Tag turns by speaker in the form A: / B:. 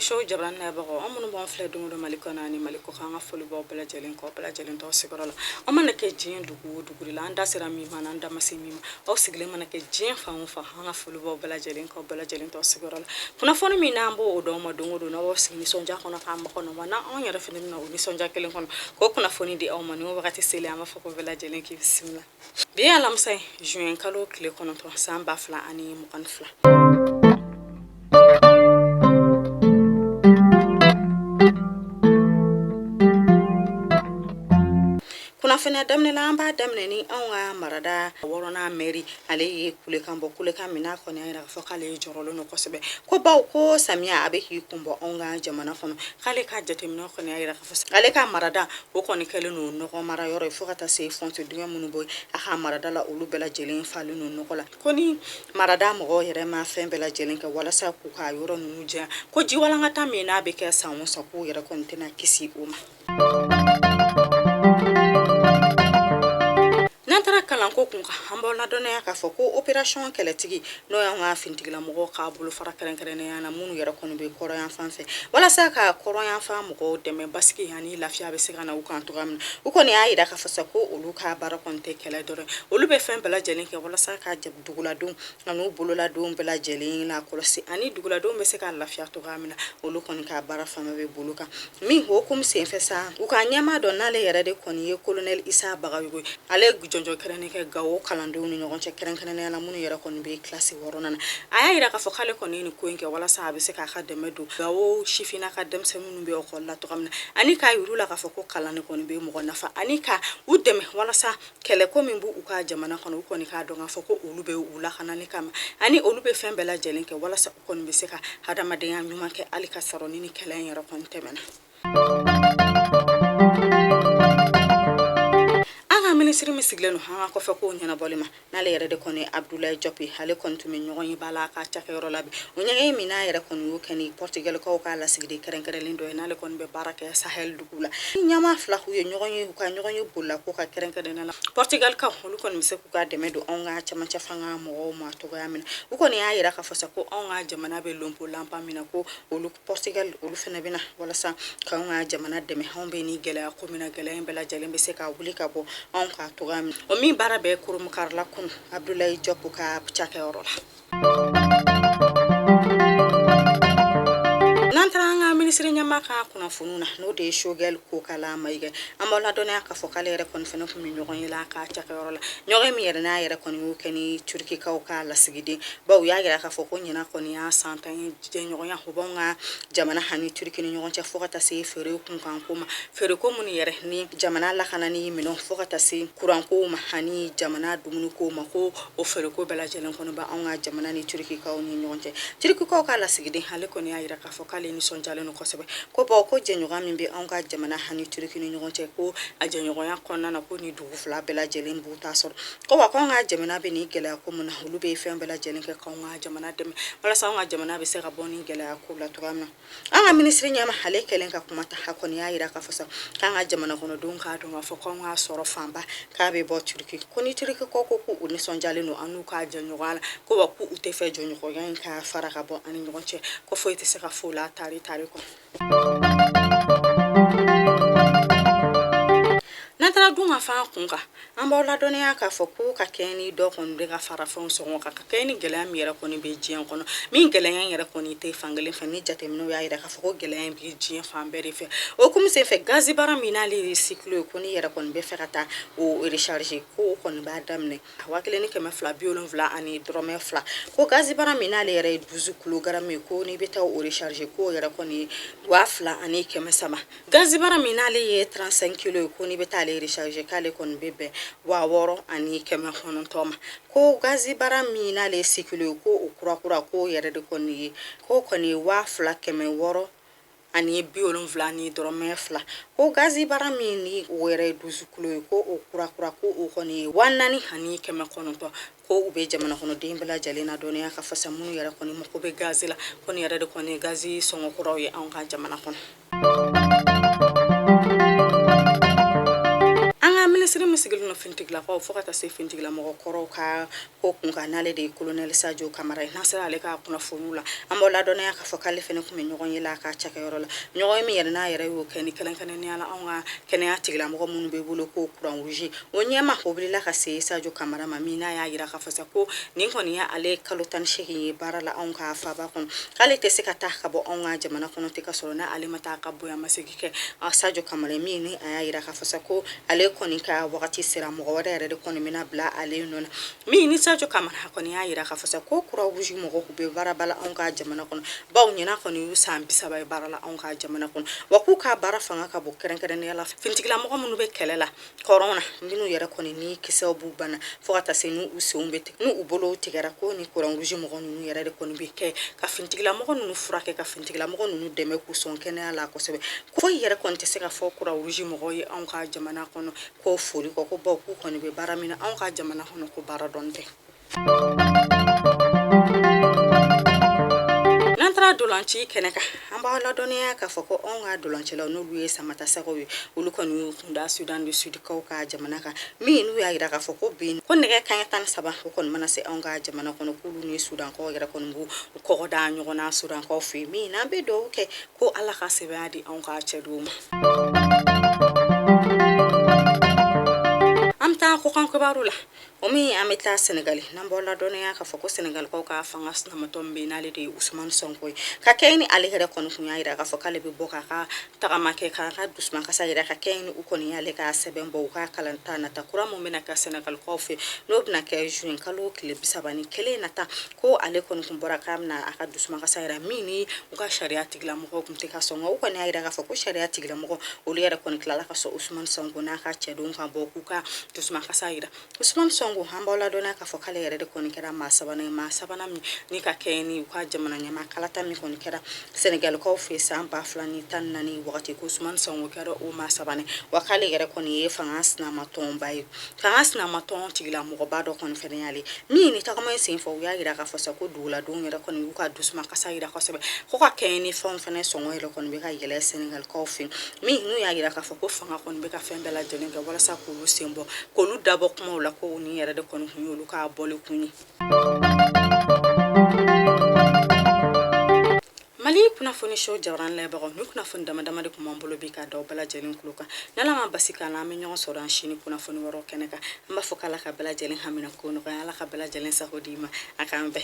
A: show jabran na bago amunu bon fle do malikona ni maliko khanga fulu bo bela jelen ko bela jelen to sigorola amana ke jin dugu la anda sira mi mana anda masimi o sigle mana ke jin fa hanga fulu bo bela jelen ko bela jelen to sigorola kuna foni mi nambo o do ma do no o sigi sonja kono fa ma kono wana on yara fini no ni sonja kelen kono ko kuna foni di o mani o wakati sele ama fa ko bela jelen ki bismillah bi alam say juin kalo kle kono to samba fla ani mu kan fla kuna fena damne la amba damne ni anga marada worona meri ale kule kambo kule kamina ko ni ira fo kale jorolo no kosebe ko baw ko samia abe ki kumbo onga jamana fono kale ka jatemino ko ni ira fo kale ka marada o ko ni kale no no mara yoro fo kata se fonte dunya munu boy aha marada la ulu bela jelen falu no no kola ko ni marada mo yere ma fen bela jelen ka wala sa ku ka yoro no ja ko ji wala ngata me na be ka samu sa ku yere ko ntena kisi uma nantara kalan ko kun hamba na dona ka fo ko operation keletigi no ya nga fintigila mo ka bulu fara keren ya na munu yara kono be koro yan fanfe wala sa ka koro yan fa mo ko deme baski yani lafiya be sigana u kan to gam u ko ni ayi da ka fa ko ulu ka bara konte kele dore ulu be fen bela jelen ke wala sa ka jab dugula dum anu bulula dum bela jelen la kolosi ani dugula dum be se ka lafiya to gamina ulu ko ni ka bara fa be buluka min ho kum se fe sa u ka nyama don na le yara de koni ye colonel Isa Bagayogo ale jonjo kerene ke gawo kalande uni nyon che keren kenen na munu yara kon be classe worona na aya ira ka fo khale kon ni ko enke wala sabe se ka khademe do gawo shifina ka dem se munu be o kholla to kamna ani ka yurula ka fo ko kalane kon be mo nafa ani ka udeme wala sa kele ko min bu u ka jamana kon ko ni ka do nga fo ko ulube ula khanani kama ani ulube fembela jelenke wala sa kon be se ka hadama de yam nyuma ke alika saroni ni kele yara kon temena ministre misiglenu ha ko fe ko nyana bolima na le yere de koni Abdoulaye Jopi hale kontu min nyogon bala ka chakero labi unyage mina yere koni wukeni Portugal ko ka la sigde keren keren lindo na le kon be baraka Sahel dugula nyama fla hu nyogon ka nyogon bulla ko ka keren keren na Portugal ka hulu kon mise ku ka demedo onga chama chafanga mo ma to ga mina ukoni ya yere ka fosa ko onga jamana be lompo lampa mina ko ulu Portugal ulu fena bina wala sa ka onga jamana deme hombe ni gela ko mina gela bela jalembe se ka wuli ka bo ka tugam o mi barabe kurum karla kun Abdoulaye Diop ka pchake orola nantranga ministre nyama ka kuna fununa no de shogel ko kala maige amala dona ka fokale re kon fena fu mi nyogon ila ka chake orola nyoge mi yere na yere kon wu keni turki ka ka la sigidi baw ya yere ka foko nyina kon ya santan je nyogon ya hobonga jamana hani turki ni nyogon cha fokata se fere kun kan kuma fere ko mun yere ni jamana la kanani mino fokata se kuran ko ma hani jamana dumunu ko ma ko o fere ko bela jelen kon ba anga jamana ni turki ka ni nyogon che turki ko ka la sigidi hale kon ya yere ka fokale ni sonjale no kosebe ko ba ko jenyoga mimbe anga jamana hani turki ni nyogon che ko a jenyoga ya konna na ko ni dugu fla bela jelen buta sor ko wa ko anga jamana be ni gela ko mun hulu be fe bela jelen ke ko anga jamana dem wala sa anga jamana be se ga boni gela ko la to gamna anga ministre nyama hale kelen ka kumata hakon ya ira ka fosa anga jamana kono don ka don fa ko anga soro famba ka be bo turki ko ni turki ko ni sonjale no anu ka jenyoga ko wa ku ute fe jonyoga yan ka fara ka bo ani nyogon che ko fo ite se ka fola tari ko natara dunga fa kunga amba la donia ka foku ka keni do kon de ka fara fon so ka keni gele mi yera koni be jien kono min gele yan yera koni te fangale fani jate mino ya yera ka foku gele yan be jien fa mbere fe o kum se fe gazi bara minali cycle koni yera kon be ferata o recharger ko kon ba damne wakile ni kema fla biolon vla ani drome fla ko gazi bara minali yera 12 kg ko ni beta o recharger ko yera koni wa fla ani kema sama gazi bara minali ye 35 kg ko ni beta le recharger kale kon bebe wa woro ani kema hono toma ko gazi bara mina le sikilo ko ukura ko yere de koni ko koni wa fla keme woro ani biolon vla ni drome fla ko gazi bara mini were duzukulo ko ukura ko koni wanani hani keme kono to ko ube jamana kono dimbala jalena donia ka fasa munu yere koni mo ko be gazi la koni yere de koni gazi songo kuro ye an ka jamana kono sigil no fintigla ko fo kata se fintigla mo koro ka ko kun ka nale de colonel Sadio Camara nasara ale ka kuna fonula ambola dona ya ka fo kale fene kuma nyogon yela ka chaka yorola nyogon mi yere na yere wo keni kelen kenen ni ala onga kene ya tigla mo mun be bolo ko kuran wuji wonya ma ko bila ka se Sadio Camara ma mina ya yira ka fasa ko ni koni ya ale kalotan shehi barala onga fa ba kon kale te se ka ta ka bo onga jamana kono te ka solo na ale mata ka bo ya masigi ke Sadio Camara mi ni aya yira ka fasa ko ale koni ka wakati sera mo wada yere de koni mina bla ale non mi ni Sadio Camara koni ya yira ka fasa ko kura wuji mo ko be barabala onga jamana kono baw nyina koni usam bisaba barala onga jamana kono waku ka bara fanga ka bo keren keren yala fintigla mo mun be kelela corona ndinu yere koni ni kisa bu bana fo kata se nu usumbe nu ubolo tigara ko ni kura wuji mo nu yere de koni be ke ka fintigla mo nu furake ka fintigla mo nu deme ku son kene ala ko sebe ko yere kon te se ka fo kura wuji mo yi onga jamana kono ko furi ko ko ba ku koni be baramina onga jamana kono ko bara donte nantra dolanchi keneka amba la donia ka foko onga dolanchi la no luye samata sagowe ulukonu kunda Sudan du Sud ka jamana ka mi nu ya ira ka foko bin ko ne kan tan saba ko mana se onga jamana kono kulu ni Sudan ko ira kono bu ko da nyona Sudan ko fi mi na be do ke ko ala ka se badi onga cheduma amta ko kan ko barula omi amita Senegal nambola donia ka foko Senegal ko ka fangas na matombe na le de Ousmane Sonko ka kayni ali hera kon kunya ira ka fokale be boka ka tagamake ka dusman ka sayira ka kayni ukoni yale ka seben bo ka kalanta na takura mo mena ka Senegal ko fe lobna ka juin kalo kile bisabani kele nata ko ale kon kumbora kamna aka dusman ka sayira mini uka sharia tigla mo ko kumte ka songo ukoni ira ka foko sharia tigla mo ko oliyara kon klala ka so Ousmane Sonko na ka chedon ka boku ka dusman ka sayira Ousmane Sonko hambola dona ka fokale yere de kon kera ma sabana ni ka kayni ka jamana nyama kalata mi kon kera Senegal ko fe samba flani tan nani wakati ko Ousmane Sonko kera o ma sabane wakale yere kon ye fangas na maton bayi fangas na maton tigla mo ba do kon fenyali mi ni ta kama sin fo ya ira ka fosa ko dula don yere kon yu ka dusma ka sayira ko sebe ko ka kayni fon fene songo yere kon be ka yele Senegal ko fe mi nu ya ira ka fo ko fanga kon be ka fembela jeni ga wala sa ko lu sembo ko lu dabo ko la ko ni yere de kon yu ka bole kuni Mali kuna foni show jawran le bago mi kuna foni dama de ko mambolo bi ka daw bala jelin kluka nala ma basika na mi nyon soran shini kuna foni woro keneka mba fokala ka bala jelin hamina ko no ala ka bala jelin sahodima akambe